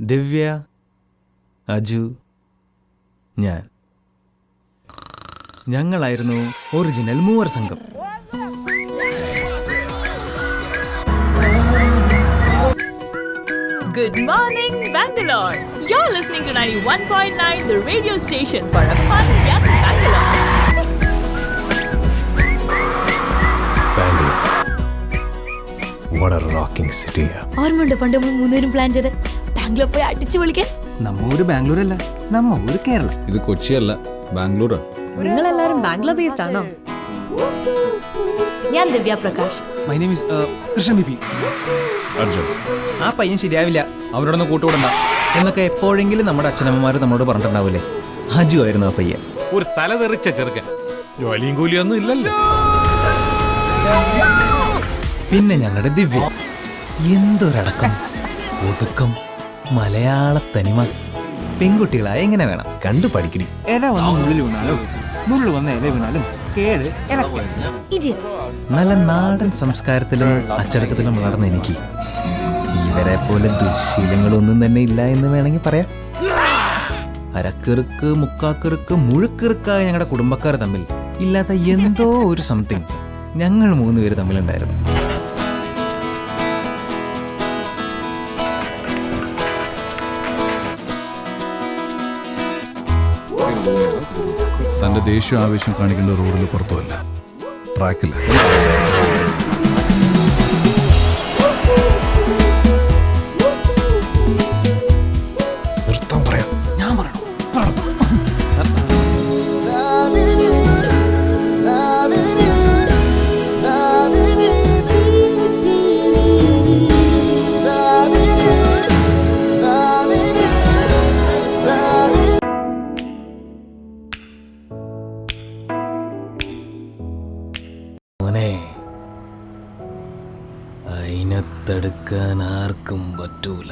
ദിവ്യ, അജു, ഞാൻ. ഞങ്ങളായിരുന്നു ഒറിജിനൽ മൂവർ സംഘം. Good morning, Bangalore. You're listening to 91.9, the radio station for a fun young Bangalore. Bangalore, what a rocking city. ഓർമ്മയുണ്ട് പണ്ട് നമ്മൾ മൂന്നുപേരും plan ചെയ്ത് ബാംഗ്ലൂർ പോയി അടിച്ചു പൊളിക്കാൻ? നമ്മ ഊര് ബാംഗ്ലൂർ അല്ല, നമ്മ ഊര് കേരളം. ഇത് കൊച്ചിയല്ല, ബാംഗ്ലൂർ. നിങ്ങളെല്ലാരും ബാംഗ്ലൂർ ബേസ്ഡ് ആണോ? ഞാൻ Divya Prakash. My name is Krishna BP. Arjun. ആ പയ്യൻ ശരിയാവില്ല, അവരോടൊന്ന് കൂട്ടുകൂടണ്ട എന്നൊക്കെ എപ്പോഴെങ്കിലും നമ്മുടെ അച്ഛനമ്മമാർ നമ്മളോട് പറഞ്ഞിട്ടുണ്ടാവില്ലേ. അജു ആയിരുന്നു ആ പയ്യൻ. ഒരു തലതെറിച്ച ചെറുക്കൻ, ജോലിയും കൂലിയൊന്നും ഇല്ലല്ലോ. പിന്നെ ഞങ്ങളുടെ ദിവ്യ, എന്തൊരടക്കം, ഒതുക്കം, മലയാള തനിമ. പെൺകുട്ടികളായ എങ്ങനെ വേണം, കണ്ടു പഠിക്കണി. ഇല വന്ന് മുള്ളിൽ വീണാലും മുള്ളു വന്ന് ഇല വീണാലും കേട് ഇഡിയറ്റ്. നല്ല നാടൻ സംസ്കാരത്തിലും അച്ചടക്കത്തിലും വളർന്ന എനിക്ക് ഇവരെ പോലെ ദുശീലങ്ങളൊന്നും തന്നെ ഇല്ല എന്ന് വേണമെങ്കിൽ പറയാം. അരക്കിറുക്ക്, മുക്കാക്കിറുക്ക്, മുഴുക്കിറുക്കായ ഞങ്ങളുടെ കുടുംബക്കാർ തമ്മിൽ ഇല്ലാത്ത എന്തോ ഒരു സംതിങ് ഞങ്ങൾ മൂന്നുപേര് തമ്മിലുണ്ടായിരുന്നു. തന്റെ ദേഷ്യം ആവേശം കാണിക്കേണ്ട റോഡിൽ പുറത്തുമല്ല, ട്രാക്കില്ല. നിർത്താൻ പറയാം. ഞാൻ പറയണോ? മോനെ, അതിനെ തടുക്കാൻ ആർക്കും പറ്റൂല.